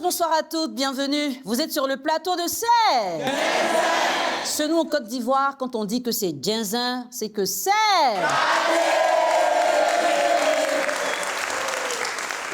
bonsoir à toutes, bienvenue. Vous êtes sur le plateau de Serre. Chez nous, en Côte d'Ivoire, quand on dit que c'est Djinzin, c'est que c'est...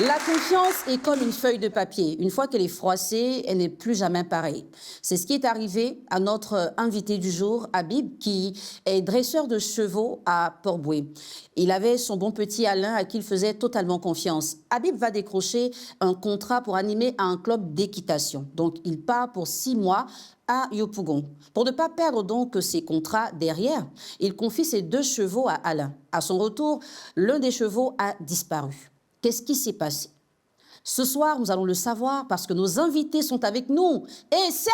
La confiance est comme une feuille de papier. Une fois qu'elle est froissée, elle n'est plus jamais pareille. C'est ce qui est arrivé à notre invité du jour, Habib, qui est dresseur de chevaux à Port-Bouët. Il avait son bon petit Alain à qui il faisait totalement confiance. Habib va décrocher un contrat pour animer un club d'équitation. Donc, il part pour 6 mois à Yopougon. Pour ne pas perdre donc ses contrats derrière, il confie ses 2 chevaux à Alain. À son retour, l'un des chevaux a disparu. Qu'est-ce qui s'est passé? Ce soir, nous allons le savoir parce que nos invités sont avec nous. Et c'est...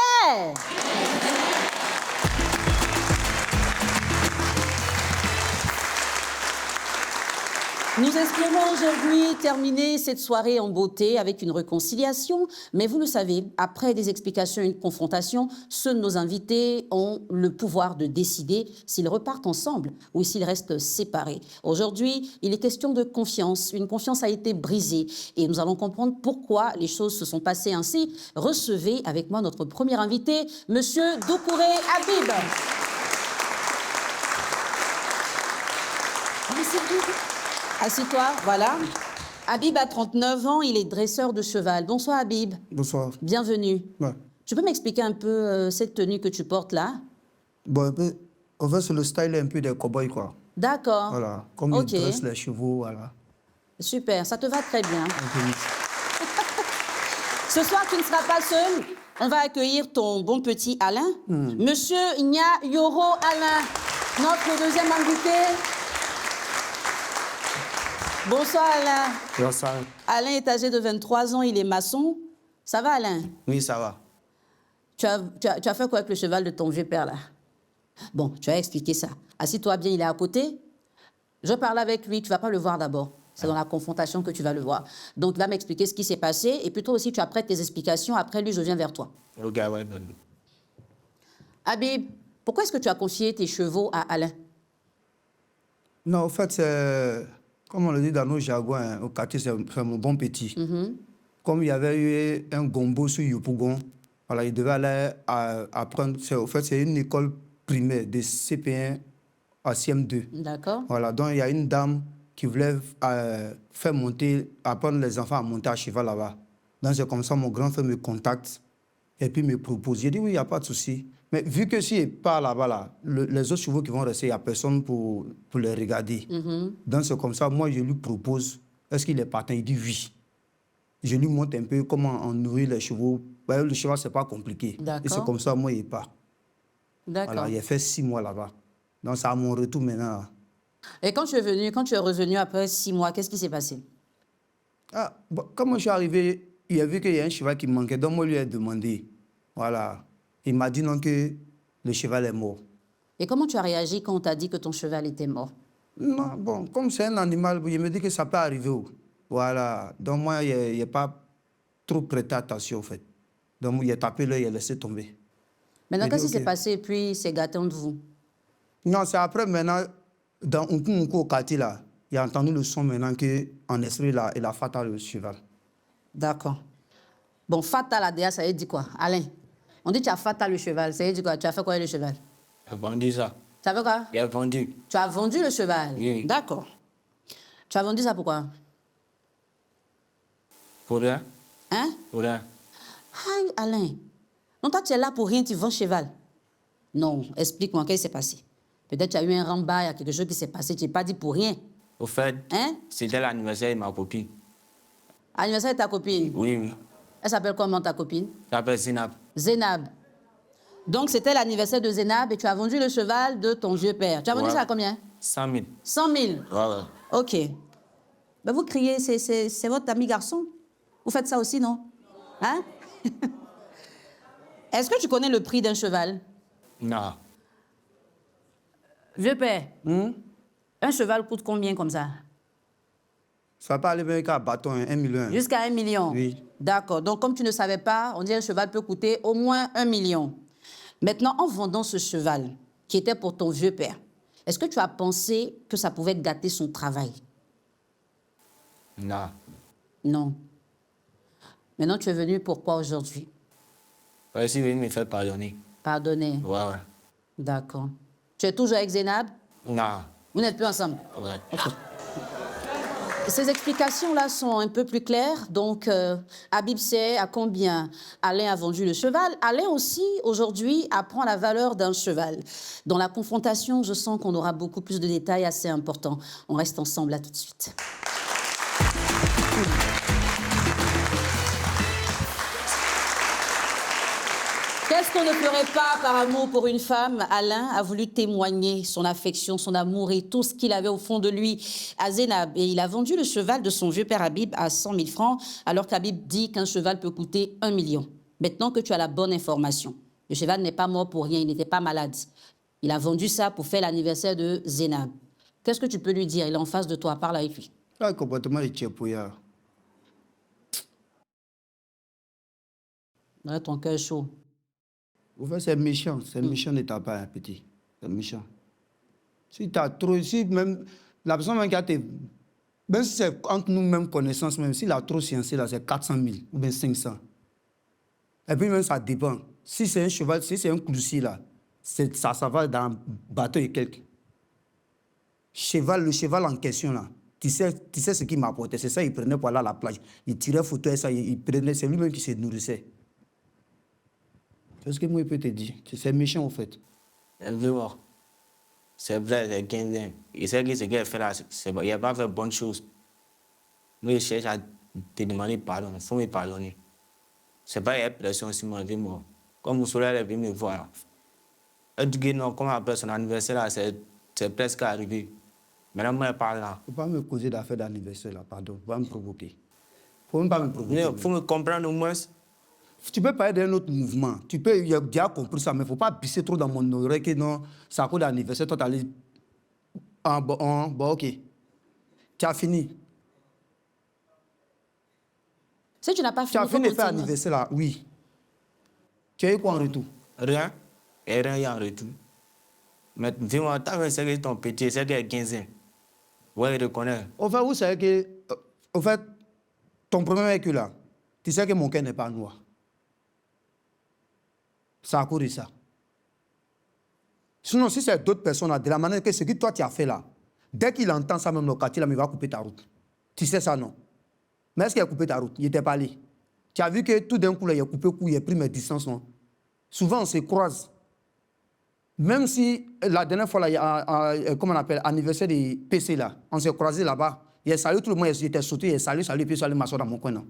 Nous espérons aujourd'hui terminer cette soirée en beauté avec une réconciliation. Mais vous le savez, après des explications et une confrontation, ceux de nos invités ont le pouvoir de décider s'ils repartent ensemble ou s'ils restent séparés. Aujourd'hui, il est question de confiance. Une confiance a été brisée et nous allons comprendre pourquoi les choses se sont passées ainsi. Recevez avec moi notre premier invité, Monsieur Doucouré Habib. Assis-toi, voilà. Habib a 39 ans, il est dresseur de cheval. Bonsoir Habib. Bonsoir. Bienvenue. Ouais. Tu peux m'expliquer un peu cette tenue que tu portes là? Bon, en fait, c'est le style un peu des cow-boys, quoi. D'accord. Voilà, comme ils dressent les chevaux, voilà. Super, ça te va très bien. Ce soir, tu ne seras pas seul. On va accueillir ton bon petit Alain. Monsieur Nya Yoro Alain, notre deuxième invité. Bonsoir Alain. Bonsoir. Alain est âgé de 23 ans, il est maçon. Ça va Alain? Oui, ça va. Tu as fait quoi avec le cheval de ton vieux père là? Bon, tu as expliqué ça. Assis-toi bien, il est à côté. Je parle avec lui, tu ne vas pas le voir d'abord. C'est dans la confrontation que tu vas le voir. Donc, il va m'expliquer ce qui s'est passé. Et puis toi aussi, tu apprêtes tes explications. Après lui, je viens vers toi. Ok, ouais. Habib, pourquoi est-ce que tu as confié tes chevaux à Alain? Non, en fait, c'est... Comme on le dit dans nos jargons, hein, au quartier, c'est mon bon petit. Comme il y avait eu un gombo sur Yopougon, voilà, il devait aller apprendre... En fait, c'est une école primaire de CP1 à CM2. D'accord. Voilà, donc il y a une dame qui voulait faire monter, apprendre les enfants à monter à cheval là-bas. Donc c'est comme ça, mon grand frère me contacte et puis me propose. J'ai dit oui, il n'y a pas de souci. Mais vu que s'il n'est pas là-bas, là, les autres chevaux qui vont rester, il n'y a personne pour les regarder. Donc c'est comme ça, moi je lui propose, est-ce qu'il est partant? Il dit oui. Je lui montre un peu comment on nourrit les chevaux. Ben, le cheval, ce n'est pas compliqué. Et c'est comme ça, moi, il part. D'accord. Voilà, il a fait 6 mois là-bas. Donc c'est à mon retour maintenant. Et quand tu es revenu après 6 mois, qu'est-ce qui s'est passé? Ah, bon, quand moi je suis arrivé, il a vu qu'il y a un cheval qui manquait, donc moi lui ai demandé. Voilà. Il m'a dit non que le cheval est mort. Et comment tu as réagi quand on t'a dit que ton cheval était mort? Non, bon, comme c'est un animal, il me dit que ça peut arriver. Voilà. Donc moi, il n'ai pas trop prêté attention, en fait. Donc il a tapé l'œil, il a laissé tomber. Maintenant, qu'est-ce qui s'est passé et puis c'est gâté entre vous? Non, c'est après maintenant, dans Nkunku au quartier là, il a entendu le son maintenant qu'en esprit là, il a fatal le cheval. D'accord. Bon, fatal la DA, ça veut dire quoi? Alain, on dit que tu as fatal le cheval, ça veut dire quoi? Tu as fait quoi avec le cheval? J'ai vendu ça. Tu as fait quoi? J'ai vendu. Tu as vendu le cheval? Oui. D'accord. Tu as vendu ça pourquoi? Pour rien. Hein? Pour rien. Aïe, Alain. Non, toi, tu es là pour rien, tu vends cheval. Non, explique-moi, qu'est-ce qui s'est passé? Peut-être tu as eu un rembarre, il y a quelque chose qui s'est passé, tu n'es pas dit pour rien. Au fait, Hein? c'était l'anniversaire de ma copine. Anniversaire de ta copine? Oui, oui. Elle s'appelle comment ta copine? Ça s'appelle Zinab. Zénab. Donc c'était l'anniversaire de Zénab et tu as vendu le cheval de ton vieux père. Tu as vendu Ouais. ça à combien? 100 000. 100 000. Voilà. Ok. Ben vous criez, c'est votre ami garçon. Vous faites ça aussi, non? Hein? Est-ce que tu connais le prix d'un cheval? Non. Vieux père, un cheval coûte combien comme ça? Ça peut aller même qu'à bâton, 1 million. Jusqu'à 1 million? Oui. D'accord. Donc, comme tu ne savais pas, on dit un cheval peut coûter au moins 1 million. Maintenant, en vendant ce cheval, qui était pour ton vieux père, est-ce que tu as pensé que ça pouvait gâter son travail? Non. Non. Maintenant, tu es venu pourquoi aujourd'hui? Je suis venu me faire pardonner. Pardonner. Ouais, ouais. D'accord. Tu es toujours avec Zénab? Non. Vous n'êtes plus ensemble? Ouais. Ces explications-là sont un peu plus claires. Donc, Habib sait à combien Alain a vendu le cheval. Alain aussi, aujourd'hui, apprend la valeur d'un cheval. Dans la confrontation, je sens qu'on aura beaucoup plus de détails assez importants. On reste ensemble, là tout de suite. Qu'est-ce qu'on ne ferait pas par amour pour une femme? Alain a voulu témoigner son affection, son amour et tout ce qu'il avait au fond de lui à Zénab. Et il a vendu le cheval de son vieux père Habib à 100 000 francs, alors qu'Habib dit qu'un cheval peut coûter 1 million. Maintenant que tu as la bonne information, le cheval n'est pas mort pour rien, il n'était pas malade. Il a vendu ça pour faire l'anniversaire de Zénab. Qu'est-ce que tu peux lui dire? Il est en face de toi, parle avec lui. Un comportement de tchépouillard. Ouais, ton cœur chaud. Au fait, c'est méchant de ta part, petit. C'est méchant. Si tu as trop, si même la personne même qui a été, même si c'est entre nous mêmes connaissances, même s'il a trop sciencé, là, c'est 400 000 ou bien 500. Et puis même ça dépend. Si c'est un cheval, si c'est un cloutier, là, ça va dans bateau et quelques. Le cheval en question, là, tu sais ce qu'il m'apportait. C'est ça, il prenait pour aller à la plage. Il tirait photo et ça, il prenait, c'est lui-même qui se nourrissait. C'est ce que moi, je peux te dire. C'est méchant, en fait. C'est vrai, c'est 15 ans. Il sait que ce qu'il a fait là, il n'a pas fait bonne chose. Moi, je cherche à te demander pardon. Il faut me pardonner. C'est pas une pression sur moi. Comme vous soleil est venu me voir. Elle dit que non, comme après son anniversaire là, c'est presque arrivé. Maintenant, moi, je parle là. Il ne faut pas me causer d'affaires d'anniversaire, là, pardon. Il ne faut pas me provoquer. Il ne faut même pas me provoquer. Il faut me comprendre au moins. Tu peux parler d'un autre mouvement. Tu peux, il a bien compris ça, mais il ne faut pas pisser trop dans mon oreille que non, c'est à cause d'anniversaire. Toi, tu allais. Ah, bon, ok. Tu as fini. Si tu n'as pas fini, Tu as fini de faire continuer. anniversaire là, oui. Tu as eu quoi en retour? Rien. Et rien en retour. Mais dis-moi, tu as vu ton petit, c'est qu'il a 15 ans. Ouais, il reconnaît. Au fait, vous savez que. Au fait, ton premier véhicule là, tu sais que mon cœur n'est pas noir. C'est à cause de ça. Sinon, si c'est d'autres personnes là, de la manière que ce que toi tu as fait là, dès qu'il entend ça même le quartier là, il va couper ta route. Tu sais ça, non? Mais est-ce qu'il a coupé ta route? Il n'était pas allé. Tu as vu que tout d'un coup, là, il a coupé coup, il a pris mes distances, non? Souvent, on se croise. Même si la dernière fois, là, il y a, comment on appelle, anniversaire des PC, là, on s'est croisés là-bas. Il a salué tout le monde, il était sauté, il a salué, puis il est allé m'asseoir dans mon coin, non?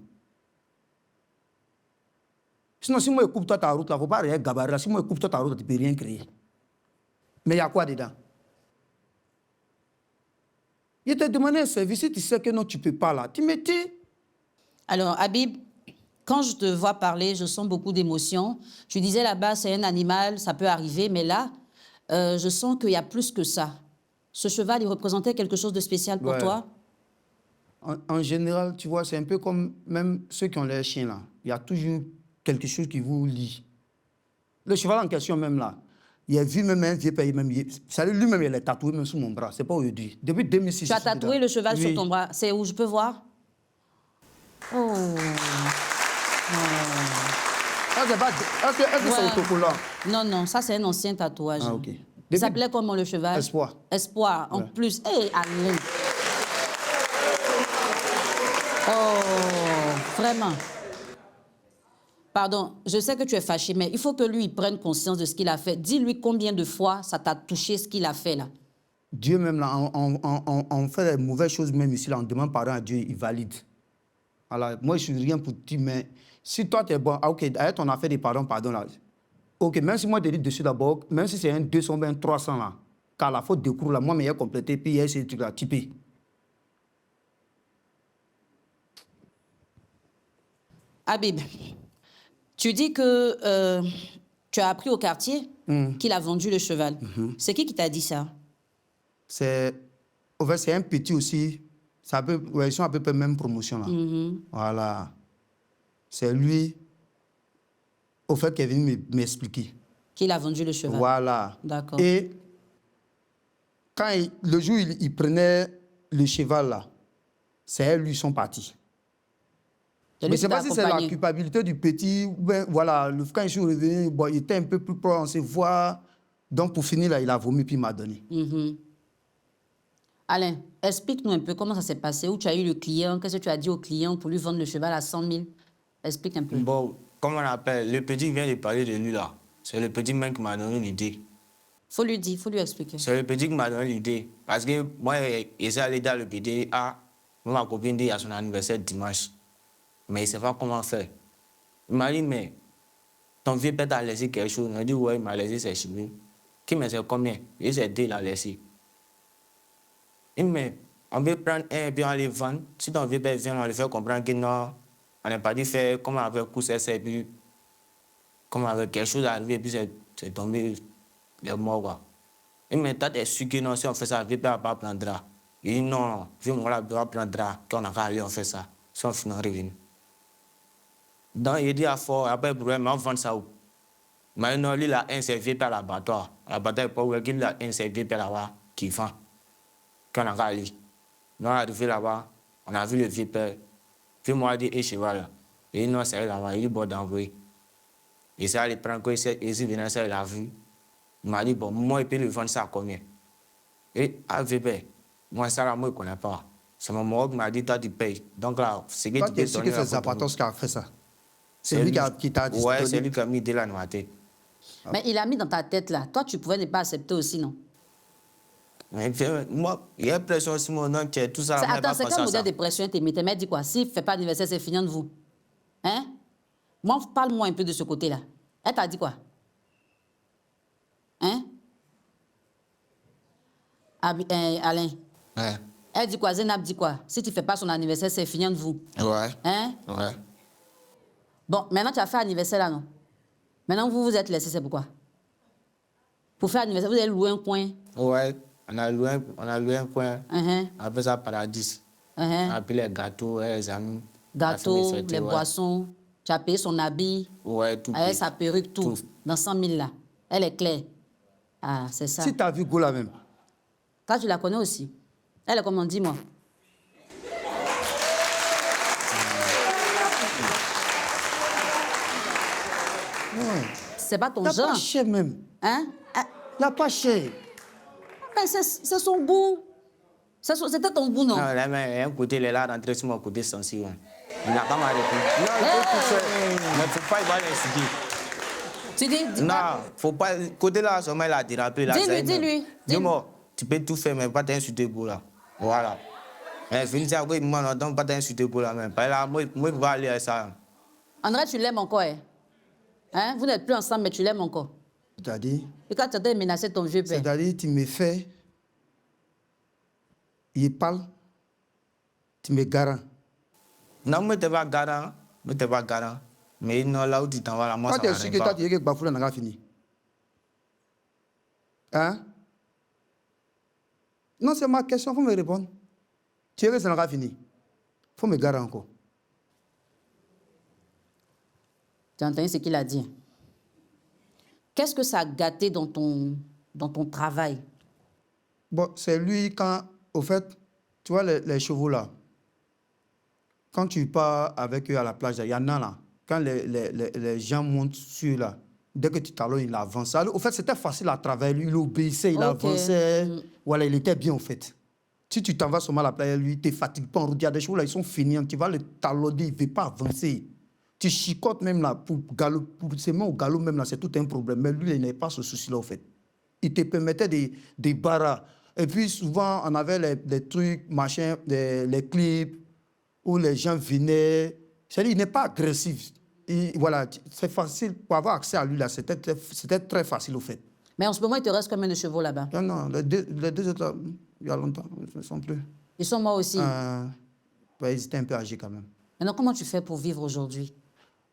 Sinon, si moi, je coupe toi ta route, là, il ne faut pas rien gabarer. Si moi, je coupe toi ta route, tu ne peux rien créer. Mais il y a quoi dedans? Il te demandé un service, si tu sais que non, tu ne peux pas, là. Tu mettais. Alors, Habib, quand je te vois parler, je sens beaucoup d'émotions. Tu disais là-bas, c'est un animal, ça peut arriver, mais là, je sens qu'il y a plus que ça. Ce cheval, il représentait quelque chose de spécial pour Ouais. toi? En général, tu vois, c'est un peu comme même ceux qui ont leurs chiens, là. Il y a toujours quelque chose qui vous lie. Le cheval en question, même là, il a vu même un vieux pays, même. Lui-même, il est tatoué même sur mon bras. C'est pas aujourd'hui. Depuis 2006. Tu as tatoué le cheval Oui. sur ton bras. C'est où je peux voir? Oh. Ah, c'est pas. Est-ce que c'est Ouais. autocollant? Non, non, ça c'est un ancien tatouage. Ah, ok. Il Depuis- s'appelait comment le cheval? Espoir. Espoir, en Ouais. plus. Hé, Alain. Oh, vraiment. Pardon, je sais que tu es fâché, mais il faut que lui il prenne conscience de ce qu'il a fait. Dis-lui combien de fois ça t'a touché ce qu'il a fait là. Dieu même, là, on fait des mauvaises choses même ici, là, on demande pardon à Dieu, il valide. Voilà, moi, je suis rien pour dire, mais si toi, tu es bon, ah, ok, arrête ton affaire de pardon, là. Ok, même si moi, je te dis dessus d'abord, même si c'est un 200, ben 300, là, car la faute de cours, là, moi, mais il a complété, puis il y a ces trucs-là, typés. Habib, tu dis que tu as appris au quartier qu'il a vendu le cheval. C'est qui t'a dit ça? C'est, en fait, c'est un petit aussi, ça peut, ouais, ils sont à peu près même promotion, là. Voilà. C'est lui, au fait, qui est venu m'expliquer. Qu'il a vendu le cheval. Voilà. D'accord. Et quand le jour où il prenait le cheval là, c'est eux, lui, sont partis. C'est lui Mais qui je ne sais t'a pas si c'est la accompagné. culpabilité du petit. Ou bien, voilà, quand je suis revenu, bon, il était un peu plus proche, on se voit. Donc, pour finir, là, il a vomi puis il m'a donné. Alain, explique-nous un peu comment ça s'est passé, où tu as eu le client, qu'est-ce que tu as dit au client pour lui vendre le cheval à 100 000. Explique un peu. Bon, comment on appelle, le petit vient de parler de lui là. C'est le petit mec qui m'a donné l'idée. Faut lui dire, faut lui expliquer. C'est le petit qui m'a donné l'idée. Parce que moi, il s'est allé dans le petit. Ah, ma copine dit à son anniversaire dimanche. Mais il ne sait pas comment faire. Il m'a dit, mais ton vieux père t'a laissé quelque chose. Il m'a dit, ouais, il m'a laissé ses cheveux. Qui me sait combien? Il s'est dit, il a laissé. Il me dit, on veut prendre un et puis on les vendre. Si ton vieux père vient, on lui fait comprendre que non, on n'est pas dit faire comme on avait couché ça et puis comme on avait quelque chose arrivé et puis c'est tombé, il est mort quoi. Il me dit, t'es sûr que non, si on fait ça, le vieux père ne va pas prendre drap. Il dit, non, vieux mon là doit prendre drap. Quand on a qu'à aller, on fait ça. Si on finit, on revient. Donc, il dit à fort, après, problème, on vend ça où? Mais non, lui, il a un vieux père à l'abattoir. À l'abattoir, il peut voir qu'il a un vieux père là-bas qui vend. Quand on a qu'à aller. Nous, on est arrivé là-bas, on a vu le vieux père. Puis moi, il dit, et cheval là. Il dit, non, c'est là-bas, il dit, bon, d'envoyer. Il s'est allé prendre quoi, il venu, il l'a vu. Il m'a dit, bon, moi, il peut le vendre ça à combien? Et, ah, vieux père, moi, ça là, moi, je ne connais pas. C'est mon mort qui m'a dit, toi, tu payes. Donc là, c'est que Toi, tu tu es peux sûr donner que la c'est photo. Zapatos qui a fait ça. C'est lui qui t'a dit. Ouais, c'est lui qui a mis de la dans ma tête. Mais il a mis dans ta tête là. Toi, tu pouvais ne pas accepter aussi, non? Mais moi, il y a pression sur mon nom, tout ça. Attends, c'est quel modèle de pression tu mettais? Mais dis quoi? S'il ne fait pas d'anniversaire, c'est fini de vous. Hein? Moi, parle-moi un peu de ce côté-là. Elle t'a dit quoi? Hein? Alain. Ouais. Elle dit quoi? Zénab dit quoi? Si tu ne fais pas son anniversaire, c'est fini de vous. Ouais. Hein? Ouais. Bon, maintenant tu as fait anniversaire là, non? Maintenant vous vous êtes laissé, c'est pourquoi? Pour faire anniversaire, vous avez loué un coin. Ouais, on a loué un coin. Uh-huh. On appelle ça paradis. On Uh-huh. a pris les gâteaux, les amis. Gâteaux, les ouais. boissons. Tu as payé son habit. Ouais, tout. Elle, sa perruque, tout. Dans 100 000 là. Elle est claire. Ah, c'est ça. Si tu as vu Gola même. Toi, tu la connais aussi. Elle est comment, dis-moi. Ouais. C'est pas ton T'as genre. pas cher même. Hein? Il n'a pas cher. Mais c'est son goût. C'était ton goût, non? Non, là, mais un côté, il est là rentré sur mon côté sensible. Il n'a pas mal de tout. Non, il peut tout faire. Mais il ne faut pas y voir l'insulter. Tu dis Non, faut pas. Côté là, seulement il a dérapé. Dis-lui. Dis-moi, tu peux tout faire, mais pas t'insulter pour là. Voilà. Mais finis ça, oui, moi, non, donc pas t'insulter pour là même. Pas là, moi, je vais aller à ça. André, tu l'aimes encore, hein? Vous n'êtes plus ensemble, mais tu l'aimes encore. C'est-à-dire, Et quand tu as menacé ton vieux père. c'est-à-dire, tu me fais. Il parle. Tu me garant. Non, mais tu vas garant. Mais non, là où tu t'en vas, là, moi, Toi, ça tu es m'arrive sûr que toi, tu es que Bafoula n'a pas fini. Hein? Non, c'est ma question, il faut me répondre. Tu es que ça n'a pas fini. Il faut me garer encore. Tu as entendu ce qu'il a dit? Qu'est-ce que ça a gâté dans ton travail? Bon, c'est lui quand, au fait, tu vois les chevaux là, quand tu pars avec eux à la plage, il y en a là, quand les gens montent sur là, dès que tu talonnes, il avance. Alors, au fait, c'était facile à travailler, lui, il obéissait, il avançait. Voilà, il était bien, au fait. Si tu t'en vas seulement à la plage, lui, tu ne fatigues pas en route. Il y a des chevaux là, ils sont finis, tu vas le talonner, il ne veut pas avancer. Tu chicotes même là, pour ses mains au galop même là, c'est tout un problème. Mais lui, il n'avait pas ce souci-là, au fait. Il te permettait des barras. Et puis souvent, on avait les trucs, machin, les clips, où les gens venaient. C'est-à-dire, il n'est pas agressif. Voilà, c'est facile. Pour avoir accès à lui, là, c'était très facile, au fait. Mais en ce moment, il te reste combien de chevaux là-bas? Non, les deux autres, là, il y a longtemps, ils ne sont plus. Ils sont morts aussi. Ouais, ils étaient un peu âgés quand même. Maintenant, comment tu fais pour vivre aujourd'hui?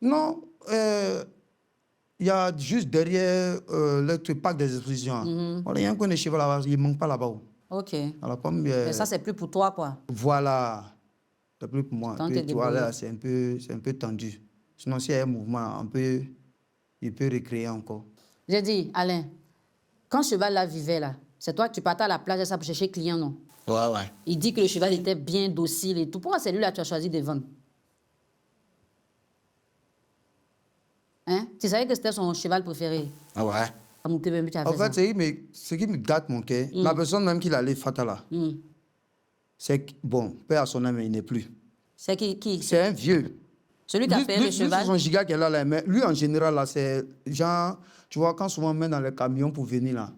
Non, il y a juste derrière le parc des expositions. Voilà, il y a un coin de chevaux là-bas, il ne manque pas là-bas. Ok. Alors, comme, Mais ça, c'est plus pour toi, quoi. Voilà, c'est plus pour moi. Tant Puis, que tu vois, débrouillé. là, c'est un peu tendu. Sinon, s'il y a un mouvement, il peut recréer encore. J'ai dit, Alain, quand ce cheval là vivait là, c'est toi que tu partais à la plage ça pour chercher client, non? Ouais. Il dit que le cheval était bien docile et tout. Pourquoi c'est lui là que tu as choisi de vendre? Hein? Tu savais que c'était son cheval préféré. Ah ouais. Comme tu as En fait fait, ça. ce qui me gâte mon cœur, la personne même qui l'a allé Fatala, c'est que, bon, père à son âme, il n'est plus. C'est qui? C'est un vieux. Celui qui a payé le cheval. C'est son giga qui est là, mais lui, en général, là, c'est genre, tu vois, quand souvent on met dans les camions pour venir là,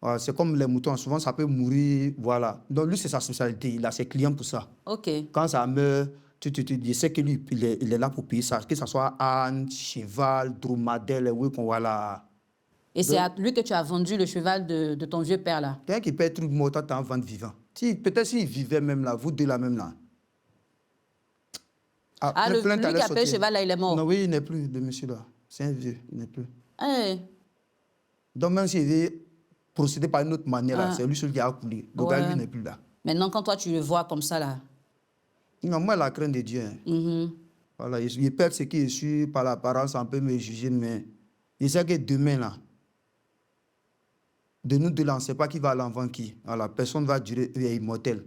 voilà, c'est comme les moutons, souvent ça peut mourir, voilà. Donc lui, c'est sa spécialité, il a ses clients pour ça. Ok. Quand ça meurt, tu sais que lui, il est là pour payer ça, que ce soit âne, cheval, dromadaire, oui, qu'on voit là. Et c'est à lui que tu as vendu le cheval de ton vieux père là. Quelqu'un qui paie truc mort, toi, t'en vendre vivant. Peut-être s'il vivait même là, vous deux là même là. Ah, lui qui a payé le cheval là, il est mort. Non, oui, il n'est plus, le monsieur là. C'est un vieux, il n'est plus. Hey. Donc même s'il veut procéder par une autre manière, là, Ah. c'est lui celui qui a coulé. Donc Ouais. lui n'est plus là. Maintenant, quand toi tu le vois comme ça là. Non, moi, la crainte de Dieu. Hein. Mhm. Voilà, il perd ce qui est sûr par l'apparence, on peut me juger, mais il sait que demain là, de nous deux là, on ne sait pas qui va aller avant qui. Voilà, personne va durer, il est immortel.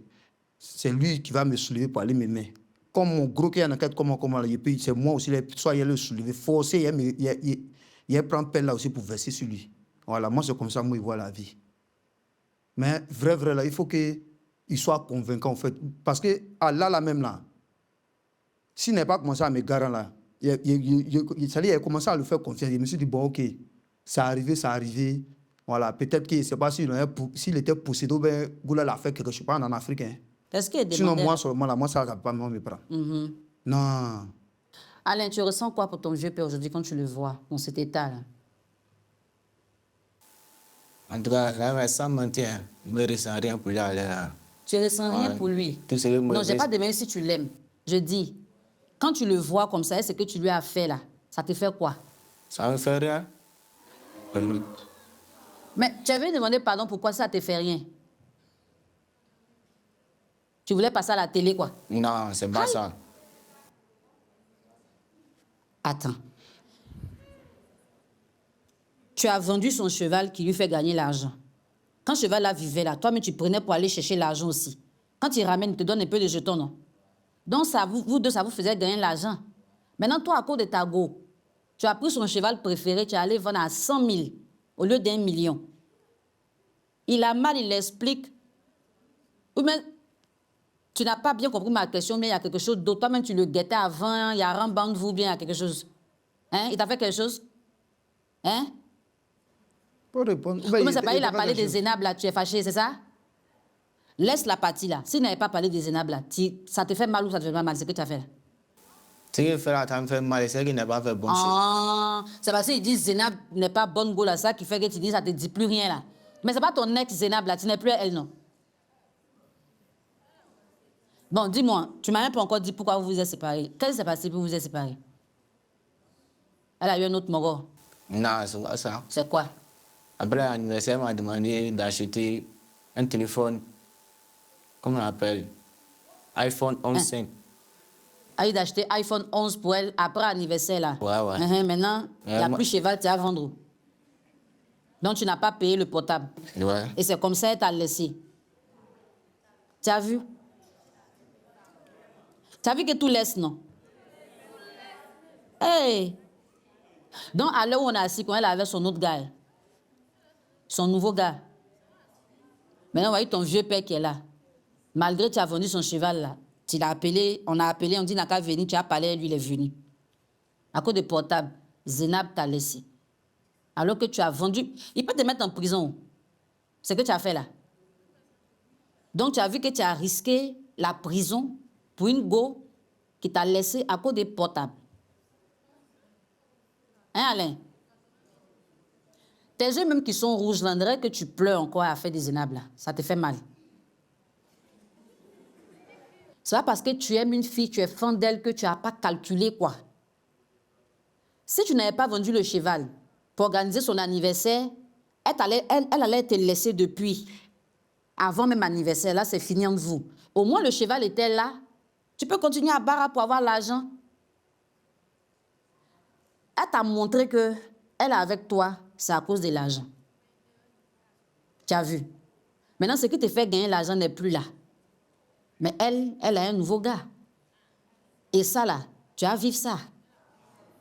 C'est lui qui va me soulever pour aller me mettre. Comme mon gros qui est en enquête, comment, c'est moi aussi, soit il le soulever, forcer, il prend peine là aussi pour verser sur lui. Voilà, moi c'est comme ça, moi, il voit la vie. Mais vrai, là, il faut qu'il soit convaincant, en fait. Parce que Allah, là même là, s'il n'est pas commencé à me garer là, il a commencé à le faire confiance. Je me suis dit, bon, ok, c'est arrivé. Voilà, peut-être que, je ne sais pas s'il était possédé ou bien Goula l'a fait quelque chose, pas en Afrique. Hein. Est-ce qu'il est Sinon, demandé? moi, seulement là, moi, ça ne va pas me prendre. Non. Alain, tu ressens quoi pour ton vieux père aujourd'hui quand tu le vois dans cet état là? En tout cas, là, sans mentir, je ne ressens rien pour lui aller là. Tu ne ressens rien Ouais. pour lui. Tout ce que Non, je n'ai me- pas demandé si tu l'aimes. Je dis, quand tu le vois comme ça, ce que tu lui as fait là, ça te fait quoi? Ça me fait rien. Mais tu avais demandé pardon, pourquoi ça ne te fait rien? Tu voulais passer à la télé, quoi? Non, c'est pas ça. Attends. Tu as vendu son cheval qui lui fait gagner l'argent. Quand ce cheval-là vivait là, toi-même tu prenais pour aller chercher l'argent aussi. Quand il ramène, il te donne un peu de jetons, non? Donc ça, vous deux, ça vous faisait gagner l'argent. Maintenant, toi, à cause de ta go, tu as pris son cheval préféré, tu es allé vendre à 100 000 au lieu d'1 million. Il a mal, il l'explique. Ou bien, tu n'as pas bien compris ma question, mais il y a quelque chose d'autre. Toi-même, tu le guettais avant, il y a Ramband, vous bien, il y a quelque chose. Hein? Il t'a fait quelque chose? Hein? Pour répondre. Comment ça parle? Il a parlé des Zénab là, tu es fâché, c'est ça? Laisse la partie là. S'il n'avait pas parlé des Zénab là, ça te fait mal ou ça te fait pas mal? C'est ce que tu as fait là? Ce qu'il fait là, ça me fait mal. C'est qu'il n'a pas fait bonne chose. Ah, c'est parce qu'ils disent Zénab n'est pas bonne go là, ça qui fait que tu dis ça te dit plus rien là. Mais c'est pas ton ex Zénab là, tu n'es plus elle, non? Bon, dis-moi, tu m'as même pas encore dit pourquoi vous vous êtes séparés. Qu'est-ce qui s'est passé pour vous êtes séparés? Elle a eu un autre moro. Non, c'est pas ça. C'est quoi? Après l'anniversaire, elle m'a demandé d'acheter un téléphone, comment on appelle, iPhone 11.5. Elle a d'acheter iPhone 11 pour elle après l'anniversaire là. Ouais. Maintenant, il n'y a moi- plus cheval, tu as à vendre. Donc tu n'as pas payé le portable. Ouais. Et c'est comme ça qu'elle t'a laissé. Tu as vu? Tu as vu que tout laisse, non? Hey! Donc à l'heure où on est assis, quand elle avait son autre gars, son nouveau gars. Maintenant, voyez ton vieux père qui est là. Malgré que tu as vendu son cheval là, tu l'as appelé, on a appelé, on dit n'a qu'à venir, tu as parlé, lui il est venu. À cause de portable, Zénab t'a laissé. Alors que tu as vendu, il peut te mettre en prison. C'est ce que tu as fait là. Donc tu as vu que tu as risqué la prison pour une go qui t'a laissé à cause des portables. Hein Alain? Tes yeux même qui sont rouges, vendrait que tu pleures encore à faire des Zénab là. Ça te fait mal. C'est pas parce que tu aimes une fille, tu es fan d'elle que tu n'as pas calculé quoi. Si tu n'avais pas vendu le cheval pour organiser son anniversaire, elle allait te laisser depuis. Avant même anniversaire, là c'est fini entre vous. Au moins le cheval était là. Tu peux continuer à barrer pour avoir l'argent. Elle t'a montré que elle est avec toi, c'est à cause de l'argent. Tu as vu. Maintenant, ce qui te fait gagner l'argent n'est plus là. Mais elle a un nouveau gars. Et ça, là, tu vas vivre ça.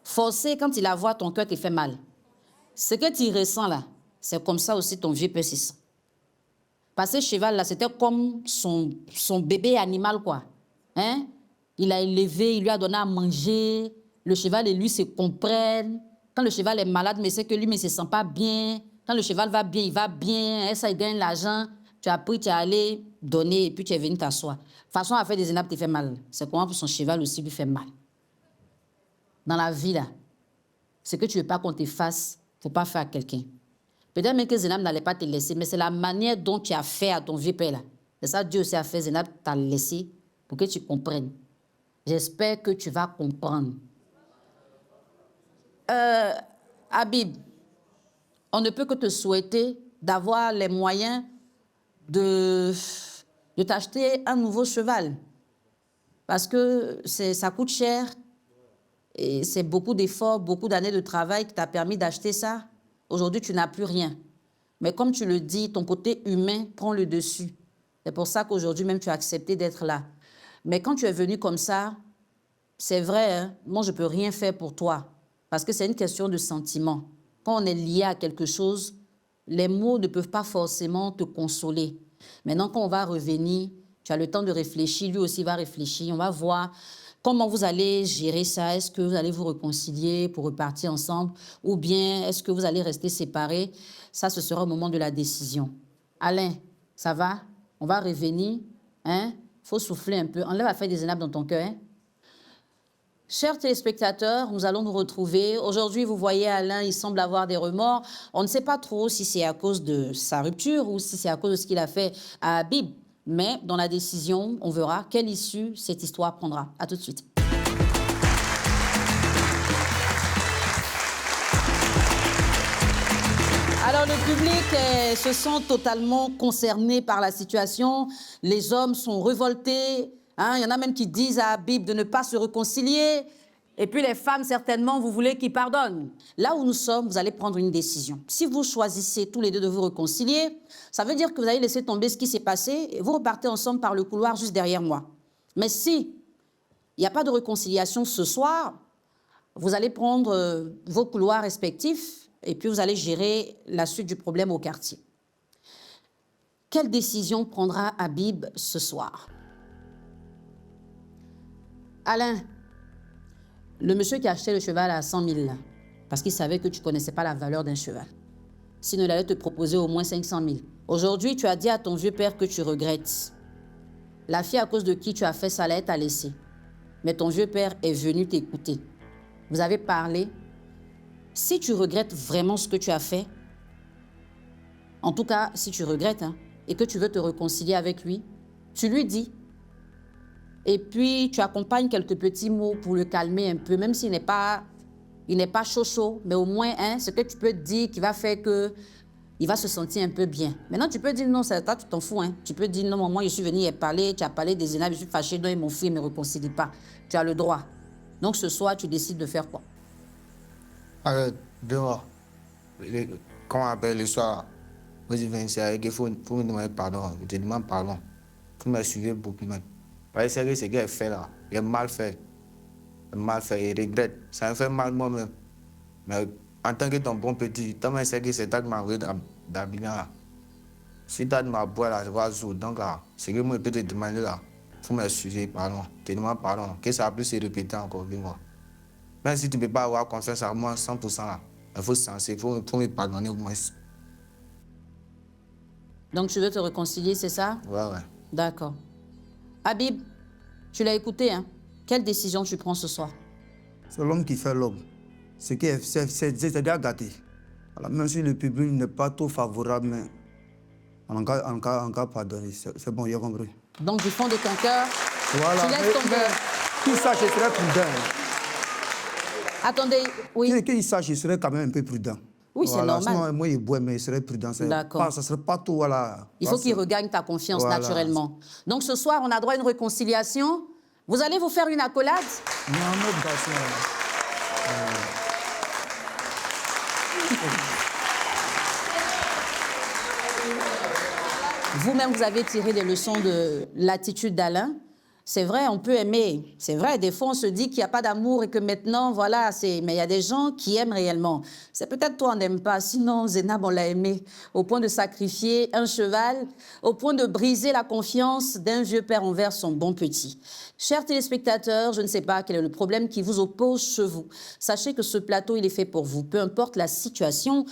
Forcer, quand il la voit, ton cœur te fait mal. Ce que tu ressens là, c'est comme ça aussi ton vieux père se sent. Parce que ce cheval là, c'était comme son bébé animal, quoi. Hein? Il l'a élevé, il lui a donné à manger. Le cheval et lui se comprennent. Quand le cheval est malade, mais c'est que lui ne se sent pas bien. Quand le cheval va bien, il va bien. Et ça, il gagne l'argent. Tu as pris, tu es allé donner et puis tu es venu t'asseoir. Façon à faire des énapes te fait mal. C'est comment pour son cheval aussi lui fait mal. Dans la vie, là, ce que tu ne veux pas qu'on te fasse, il ne faut pas faire à quelqu'un. Peut-être même que Zénab n'allait pas te laisser, mais c'est la manière dont tu as fait à ton vieux père, là. C'est ça, Dieu aussi a fait, Zénab t'a laissé pour que tu comprennes. J'espère que tu vas comprendre. Habib, on ne peut que te souhaiter d'avoir les moyens de t'acheter un nouveau cheval. Parce que ça coûte cher et c'est beaucoup d'efforts, beaucoup d'années de travail qui t'a permis d'acheter ça. Aujourd'hui, tu n'as plus rien. Mais comme tu le dis, ton côté humain prend le dessus. C'est pour ça qu'aujourd'hui même, tu as accepté d'être là. Mais quand tu es venu comme ça, c'est vrai, hein, moi, je ne peux rien faire pour toi. Parce que c'est une question de sentiment. Quand on est lié à quelque chose, les mots ne peuvent pas forcément te consoler. Maintenant, quand on va revenir, tu as le temps de réfléchir, lui aussi va réfléchir. On va voir comment vous allez gérer ça. Est-ce que vous allez vous réconcilier pour repartir ensemble ou bien est-ce que vous allez rester séparés? Ça, ce sera au moment de la décision. Alain, ça va? On va revenir. Hein? Faut souffler un peu. Enlève la feuille des énapes dans ton cœur. Hein? Chers téléspectateurs, nous allons nous retrouver. Aujourd'hui, vous voyez Alain, il semble avoir des remords. On ne sait pas trop si c'est à cause de sa rupture ou si c'est à cause de ce qu'il a fait à Habib. Mais dans la décision, on verra quelle issue cette histoire prendra. À tout de suite. Alors, le public se sent totalement concerné par la situation. Les hommes sont révoltés. Hein, il y en a même qui disent à Habib de ne pas se réconcilier. Et puis les femmes, certainement, vous voulez qu'ils pardonnent. Là où nous sommes, vous allez prendre une décision. Si vous choisissez tous les deux de vous réconcilier, ça veut dire que vous allez laisser tomber ce qui s'est passé et vous repartez ensemble par le couloir juste derrière moi. Mais si il n'y a pas de réconciliation ce soir, vous allez prendre vos couloirs respectifs et puis vous allez gérer la suite du problème au quartier. Quelle décision prendra Habib ce soir? Alain, le monsieur qui a acheté le cheval à 100 000, là, parce qu'il savait que tu ne connaissais pas la valeur d'un cheval. Sinon, il allait te proposer au moins 500 000. Aujourd'hui, tu as dit à ton vieux père que tu regrettes. La fille à cause de qui tu as fait ça, elle t'a laissé. Mais ton vieux père est venu t'écouter. Vous avez parlé. Si tu regrettes vraiment ce que tu as fait, en tout cas, si tu regrettes, hein, et que tu veux te réconcilier avec lui, tu lui dis. Et puis, tu accompagnes quelques petits mots pour le calmer un peu, même s'il n'est pas chaud, mais au moins, hein, ce que tu peux dire qui va faire qu'il va se sentir un peu bien. Maintenant, tu peux dire non, c'est toi, tu t'en fous. Hein. Tu peux dire non, moi, je suis venu parler, tu as parlé des énards, je suis fâché, non, et mon fils ne me réconcilie pas. Tu as le droit. Donc, ce soir, tu décides de faire quoi? Dehors, quand on appelle le soir, moi, je viens ici avec il faut me demander pardon. Je te demande pardon. Tu m'as suivi beaucoup même. Parce que ce qu'il a fait là, il a mal fait. Il a mal fait, il regrette. Ça me fait mal moi-même. Mais en tant que ton bon petit, tu m'as dit que c'est toi qui m'as envoyé d'Abidjan là. Si tu as de ma boîte là, je vais jouer. Donc là, ce que moi je peux te demander là, il faut m'excuser, pardon. Je te demande pardon. Que ça puisse se répéter encore, dis-moi. Même si tu ne peux pas avoir confiance en moi 100% là, il faut se senser, il faut me pardonner au moins. Donc, tu veux te réconcilier, c'est ça? Ouais. D'accord. Habib, tu l'as écouté, hein? Quelle décision tu prends ce soir? C'est l'homme qui fait l'homme. C'est déjà gâté. Alors, même si le public n'est pas trop favorable, mais en cas pardonner, c'est bon, il a compris. Donc, du fond de ton cœur, voilà, tu laisses tomber. Qu'il sache, je serais prudent. Attendez, oui. Qu'il sache, je serais quand même un peu prudent. Oui, c'est normal. Sinon, moi, il boit, mais il serait prudent. D'accord. Ça ne serait pas tout, voilà. Il faut qu'il regagne ta confiance naturellement. Donc, ce soir, on a droit à une réconciliation. Vous allez vous faire une accolade? Non, notre garçon. Vous-même, vous avez tiré des leçons de l'attitude d'Alain. C'est vrai, on peut aimer. C'est vrai, des fois, on se dit qu'il n'y a pas d'amour et que maintenant, voilà, c'est... Mais il y a des gens qui aiment réellement. C'est peut-être toi, on n'aime pas. Sinon, Zénab, on l'a aimé au point de sacrifier un cheval, au point de briser la confiance d'un vieux père envers son bon petit. Chers téléspectateurs, je ne sais pas quel est le problème qui vous oppose chez vous. Sachez que ce plateau, il est fait pour vous. Peu importe la situation,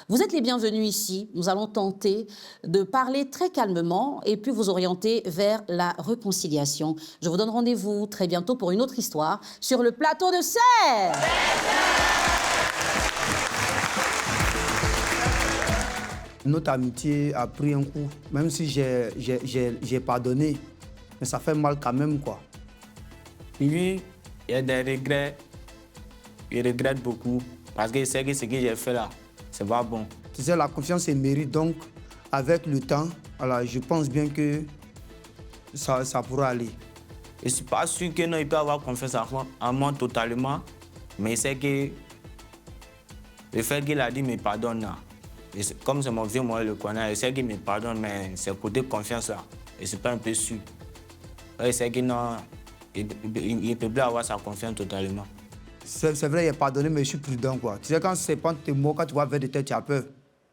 vous êtes les bienvenus ici. Nous allons tenter de parler très calmement et puis vous orienter vers la réconciliation. Je vous donne rendez-vous très bientôt pour une autre histoire sur le plateau de Serre. Notre amitié a pris un coup, même si j'ai pardonné, mais ça fait mal quand même, quoi. Lui, il a des regrets. Il regrette beaucoup parce qu'il sait que ce que j'ai fait là, c'est pas bon. Tu sais, la confiance est mérite, donc avec le temps, alors, je pense bien que ça pourra aller. Je ne suis pas sûr que non, il peut avoir confiance en moi totalement, mais il sait que le fait qu'il a dit me pardonne là, comme c'est mon vieux, moi le connais, il sait qu'il me pardonne, mais c'est côté confiance là, je ne suis pas un peu sûr. Il sait que non, il ne peut plus avoir sa confiance totalement. C'est vrai, il a pardonné, mais je suis prudent, quoi. Tu sais, quand c'est pas tes mots, quand tu vas vers des têtes, tu as peur.